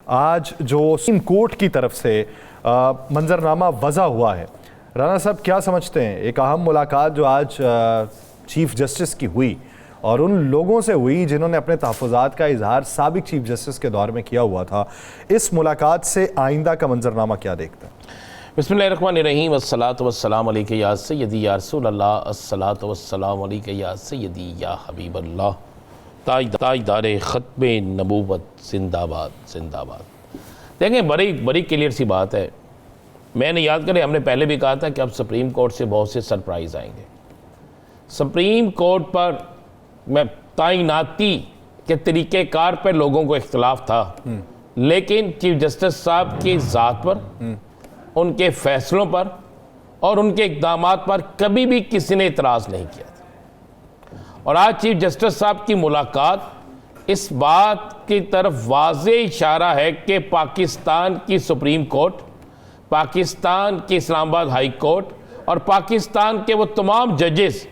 आज जो supreme court की तरफ से मंजरनामा वज़ा हुआ है, राना साहब क्या समझते हैं? एक अहम मुलाकात जो आज चीफ जस्टिस की हुई और उन लोगों से हुई जिन्होंने अपने तहफ़्फ़ुज़ात का इजहार साबिक चीफ जस्टिस के दौर में किया हुआ था, इस मुलाकात से आइंदा का मंजरनामा क्या देखते हैं? बिस्मिल्लाहिर्रहमानिर्रहीम अस्सलातु वस्सलामु अलैका या सय्यदी या रसूल अल्लाह अस्सलातु वस्सलामु अलैका या सय्यदी या हबीब अल्लाह। ताजदारे ख़त्मे नबूवत जिंदाबाद जिंदाबाद। देखें, बड़ी बड़ी क्लियर सी बात है। मैंने याद करें, हमने पहले भी कहा था कि अब सुप्रीम कोर्ट से बहुत से सरप्राइज़ आएंगे। सुप्रीम कोर्ट पर मैं तैनाती के तरीक़ेकार पर लोगों को इख्तलाफ था, लेकिन चीफ जस्टिस साहब की ज़ात पर, उनके फ़ैसलों पर और उनके इक़दामात पर कभी भी किसी ने इतराज़ नहीं किया था। और आज चीफ जस्टिस साहब की मुलाकात इस बात की तरफ वाज़े इशारा है कि पाकिस्तान की सुप्रीम कोर्ट, पाकिस्तान की इस्लामाबाद हाई कोर्ट और पाकिस्तान के वो तमाम जजेस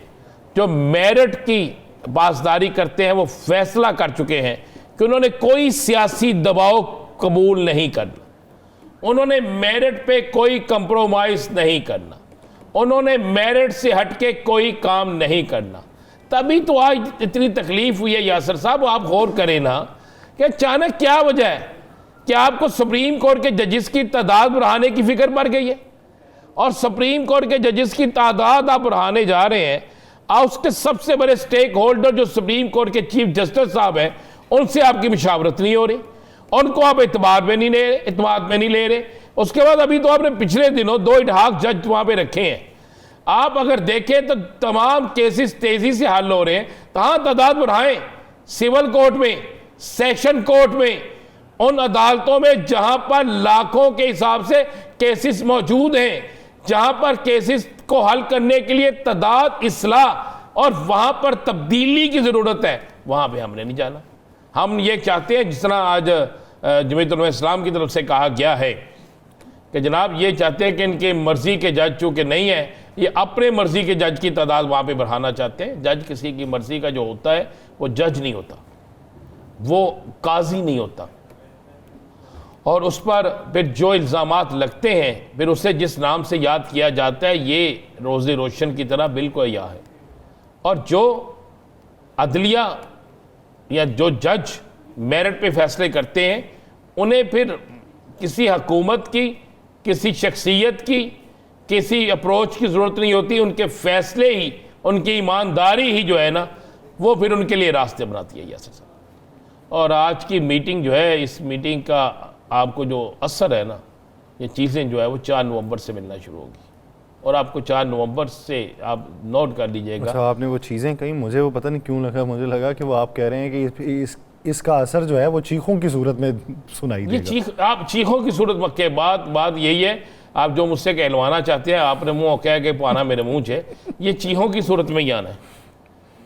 जो मेरिट की पासदारी करते हैं, वो फैसला कर चुके हैं कि उन्होंने कोई सियासी दबाव कबूल नहीं करना, उन्होंने मेरिट पे कोई कंप्रोमाइज़ नहीं करना, उन्होंने मेरिट से हटके कोई काम नहीं करना। तभी तो आज इतनी तकलीफ हुई है। यासर साहब, आप गौर करें ना कि अचानक क्या वजह है कि आपको सुप्रीम कोर्ट के जजेस की तादाद बढ़ाने की फिक्र पड़ गई है, और सुप्रीम कोर्ट के जजेस की तादाद आप बढ़ाने जा रहे हैं, और उसके सबसे बड़े स्टेक होल्डर जो सुप्रीम कोर्ट के चीफ जस्टिस साहब हैं, उनसे आपकी मुशावरत नहीं हो रही, उनको आप इतमाद में नहीं ले रहे। उसके बाद अभी तो आपने पिछले दिनों 2 इडहाक जज वहां पे रखे हैं। आप अगर देखें तो तमाम केसेस तेजी से हल हो रहे हैं। कहां तादाद बढ़ाएं? सिविल कोर्ट में, सेशन कोर्ट में, उन अदालतों में जहां पर लाखों के हिसाब से केसेस मौजूद हैं, जहां पर केसेस को हल करने के लिए तादाद, इस्लाह और वहां पर तब्दीली की जरूरत है, वहां पे हमने नहीं जाना। हम ये चाहते हैं, जिस तरह आज जमीयत उलमा इस्लाम की तरफ से कहा गया है कि जनाब ये चाहते हैं कि इनके मर्जी के जज चूँकि नहीं है, ये अपने मर्जी के जज की तादाद वहाँ पे बढ़ाना चाहते हैं। जज किसी की मर्जी का जो होता है वो जज नहीं होता, वो काजी नहीं होता, और उस पर फिर जो इल्ज़ामात लगते हैं फिर उसे जिस नाम से याद किया जाता है, ये रोज़े रोशन की तरह बिल्कुल या है। और जो अदलिया या जो जज मेरिट पे फैसले करते हैं, उन्हें फिर किसी हुकूमत की, किसी शख्सियत की, किसी अप्रोच की ज़रूरत नहीं होती। उनके फैसले ही, उनकी ईमानदारी ही जो है ना, वो फिर उनके लिए रास्ते बनाती है यासर साहब। और आज की मीटिंग जो है, इस मीटिंग का आपको जो असर है ना, ये चीज़ें जो है वो 4 नवंबर से मिलना शुरू होगी, और आपको 4 नवंबर से आप नोट कर लीजिएगा। अच्छा, आपने वो चीज़ें कही, मुझे वो पता नहीं क्यों लगा, मुझे लगा कि वो आप कह रहे हैं कि इसका असर जो है वो चीखों की सूरत में सुनाई देगा। आप चीखों की सूरत के बात यही है, आप जो मुझसे कहलवाना चाहते हैं, आपने मुँह कह के पाना मेरे मुँह से, ये चीखों की सूरत में ही आना है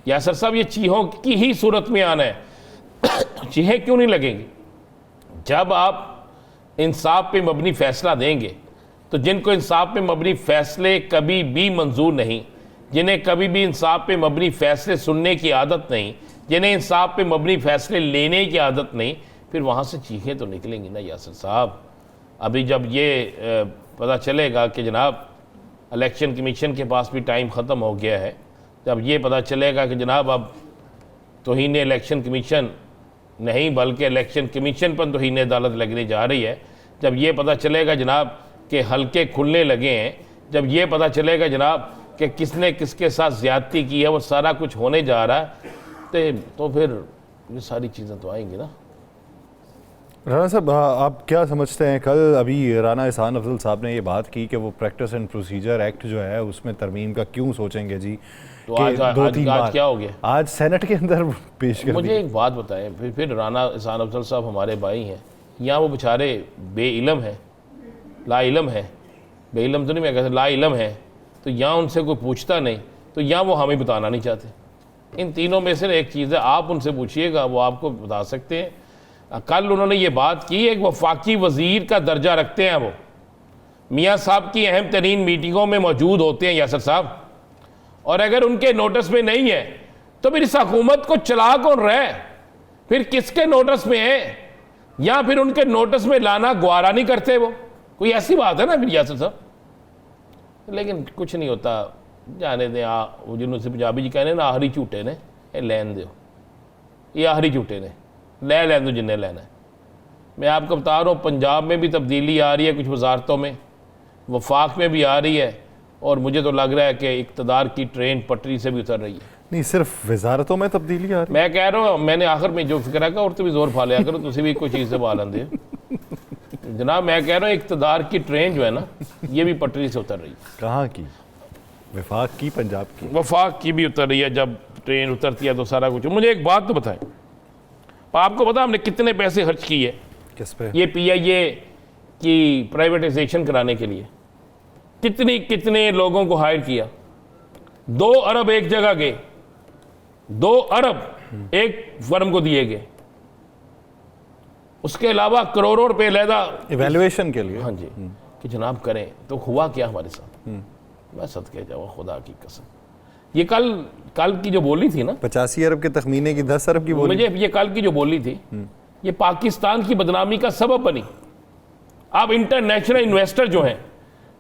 यासर साहब, ये चीखों की ही सूरत में आना है। चीखें क्यों नहीं लगेंगी? जब आप इंसाफ पे मबनी फैसला देंगे, तो जिनको इंसाफ पे मबनी फैसले कभी भी मंजूर नहीं, जिन्हें कभी भी इंसाफ पे मबनी फैसले सुनने की आदत नहीं, जिन्हें इंसाफ पे मबनी फैसले लेने की आदत नहीं, फिर वहाँ से चीखें तो निकलेंगी ना यासर साहब। अभी जब ये पता चलेगा कि जनाब इलेक्शन कमीशन के पास भी टाइम ख़त्म हो गया है, जब ये पता चलेगा कि जनाब अब तौहीन इलेक्शन कमीशन नहीं बल्कि इलेक्शन कमीशन पर तौहीन अदालत लगने जा रही है, जब ये पता चलेगा जनाब कि हल्के खुलने लगे हैं, जब ये पता चलेगा जनाब कि किसने किसके साथ ज़्यादती की है, वो सारा कुछ होने जा रहा है, तो फिर ये सारी चीज़ें तो आएंगी ना। राना साहब, आप क्या समझते हैं? कल अभी राना एहसान अफजल साहब ने ये बात की कि वो प्रैक्टिस एंड प्रोसीजर एक्ट जो है उसमें तरमीम का क्यों सोचेंगे जी? तो आज क्या हो गया? आज सेनेट के अंदर पेश कर। मुझे एक बात बताएं, फिर राना एहसान अफजल साहब हमारे भाई हैं, यहाँ वो बेचारे बेइलम है, लाइलम है, बेइलम तो नहीं मैं कहता, लाइलम है, तो यहाँ उनसे कोई पूछता नहीं, तो यहाँ वो हमें बताना नहीं चाहते। इन तीनों में से एक चीज़ है, आप उनसे पूछिएगा, वो आपको बता सकते हैं। कल उन्होंने ये बात की, एक वफाकी वज़ीर का दर्जा रखते हैं, वो मियाँ साहब की अहम तरीन मीटिंगों में मौजूद होते हैं यासर साहब, और अगर उनके नोटिस में नहीं है तो फिर इस हुकूमत को चला कौन रहा है? फिर किसके नोटिस में है? या फिर उनके नोटिस में लाना गवारा नहीं करते वो? कोई ऐसी बात है ना फिर यासर साहब? लेकिन कुछ नहीं होता, जाने दें। वो जिन्होंने पंजाबी जी कहने ना आखिरी झूठे ने ये लैन दो, ये आखिरी झूठे ने लैन दो जिन्हें लेना है। मैं आपको बता रहा हूँ पंजाब में भी तब्दीली आ रही है, कुछ वजारतों में, वफाक में भी आ रही है, और मुझे तो लग रहा है कि इक़्तिदार की ट्रेन पटरी से भी उतर रही है। नहीं, सिर्फ वजारतों में तब्दीली आ रही मैं कह रहा हूँ, मैंने आखिर में जो फिक्र है और तो भी जोर फा लिया करो, तुम भी कोई चीज़ से बाल आंदे जनाब। मैं कह रहा हूँ इक़्तिदार की ट्रेन जो है ना, ये भी पटरी से उतर रही है। कहाँ की? वफाक की, पंजाब की? वफाक की भी उतर रही है। जब ट्रेन उतरती है तो सारा कुछ। मुझे एक बात तो बताएं, आपको पता हमने कितने पैसे खर्च किए किस पे? ये PIA की प्राइवेटाइजेशन कराने के लिए? कितने लोगों को हायर किया? 2 अरब एक जगह गए, 2 अरब एक फर्म को दिए गए, उसके अलावा करोड़ों रुपए लहदा इवैल्यूएशन के लिए। हाँ जी, कि जनाब करें। तो हुआ क्या हमारे साथ? मैं सदके जाऊँ खुदा की कसम, ये कल की जो बोली थी ना, 85 अरब के तखमीने की 10 अरब की बोली। मुझे ये कल की जो बोली थी, ये पाकिस्तान की बदनामी का सबब बनी। आप इंटरनेशनल इन्वेस्टर जो हैं,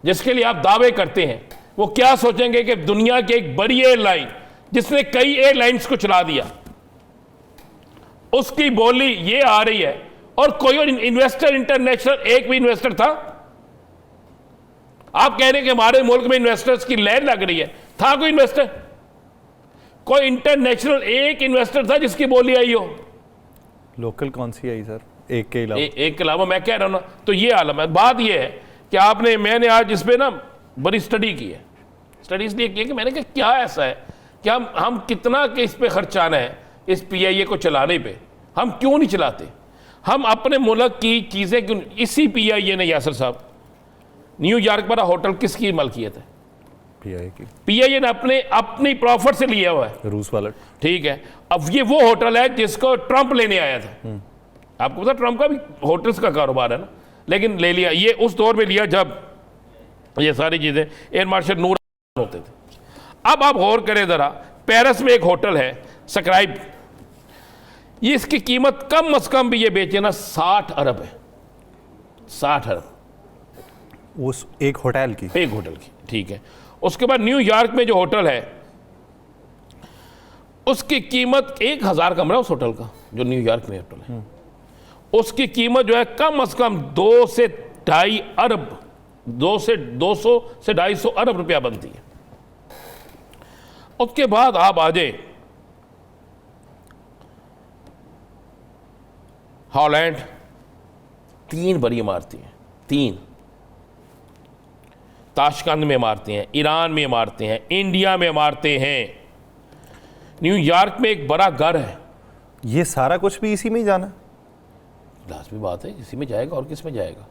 जिसके लिए आप दावे करते हैं, वो क्या सोचेंगे कि दुनिया की एक बड़ी एयरलाइन जिसने कई एयरलाइंस को चला दिया, उसकी बोली ये आ रही है, और कोई और इन्वेस्टर इंटरनेशनल एक भी इन्वेस्टर था? आप कह रहे हैं कि हमारे मुल्क में इन्वेस्टर्स की लहर लग रही है, था कोई इन्वेस्टर? कोई इंटरनेशनल एक इन्वेस्टर था जिसकी बोली आई हो? लोकल कौन सी आई सर? एक के अलावा? एक के अलावा मैं कह रहा हूं ना। तो ये आलम है। बात ये है कि मैंने आज इस पे ना बड़ी स्टडी की है। स्टडी इसलिए की है कि मैंने कहा क्या ऐसा है कि हम कितना के इस पे खर्चाना है, इस PIA को चलाने पे हम क्यों नहीं चलाते? हम अपने मुल्क की चीज़ें क्यों? इसी PIA ने यासर साहब न्यूयॉर्क पर होटल किसकी मलकियत है? PIA ने अपनी प्रॉफिट से लिया हुआ है, रूस वाला। ठीक है। अब ये वो होटल है जिसको ट्रंप लेने आया था। आपको पता ट्रंप का भी होटल्स का कारोबार है ना, लेकिन ले लिया ये उस दौर में लिया जब ये सारी चीज़ें एयर मार्शल नूर होते थे। अब आप गौर करें ज़रा, पेरिस में एक होटल है स्क्राइब, ये इसकी कीमत कम अज़ कम भी ये बेचे ना 60 अरब है। 60 अरब उस एक होटल की? एक होटल की, ठीक है। उसके बाद न्यूयॉर्क में जो होटल है, उसकी कीमत 1000 कमरा उस होटल का, जो न्यूयॉर्क में होटल है, उसकी कीमत जो है कम अज़ कम 2 से 2.5 अरब, 200 से 250 अरब रुपया बनती है। उसके बाद आप आ जाए हॉलैंड, 3 बड़ी इमारतें हैं, 3 ताशकंद में इमारतें हैं, ईरान में इमारतें हैं, इंडिया में इमारतें हैं, न्यूयॉर्क में एक बड़ा घर है। ये सारा कुछ भी इसी में ही जाना? लाजमी बात है, इसी में जाएगा और किस में जाएगा?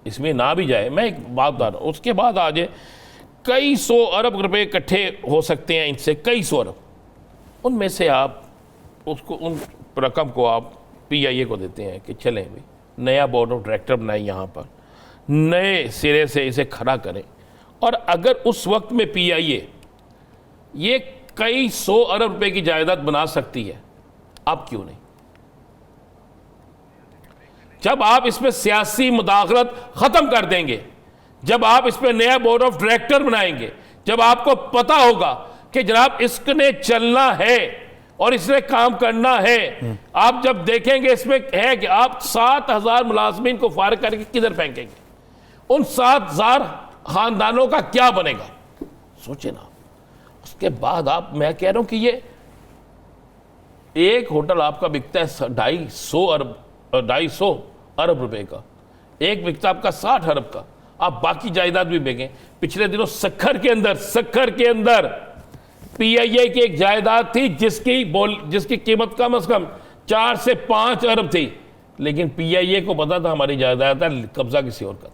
इसमें ना भी जाए। मैं एक बात बता रहा हूँ। उसके बाद आ जाए कई 100 अरब रुपए इकट्ठे हो सकते हैं इनसे, कई 100 अरब। उनमें से आप उसको, उन रकम को आप PIA को देते हैं कि चलें भाई, नया बोर्ड ऑफ डायरेक्टर बनाएं, यहाँ पर नए सिरे से इसे खड़ा करें। और अगर उस वक्त में PIA ये कई 100 अरब रुपए की जायदाद बना सकती है, आप क्यों नहीं? जब आप इसमें सियासी मुदाखलत खत्म कर देंगे, जब आप इसमें नया बोर्ड ऑफ डायरेक्टर बनाएंगे, जब आपको पता होगा कि जनाब इसने चलना है और इसने काम करना है, आप जब देखेंगे इसमें है कि आप 7000 मुलाजमीन को फारिग करके किधर फेंकेंगे? उन 7000 खानदानों का क्या बनेगा? सोचे ना। उसके बाद आप, मैं कह रहा हूं कि ये एक होटल आपका बिकता है 250 अरब रुपए का, एक बिकता आपका 60 अरब का, आप बाकी जायदाद भी बेचें। पिछले दिनों सक्खर के अंदर PIA की एक जायदाद थी जिसकी कीमत कम अज कम 4 से 5 अरब थी, लेकिन PIA को पता था हमारी जायदाद है, कब्जा किसी और का था।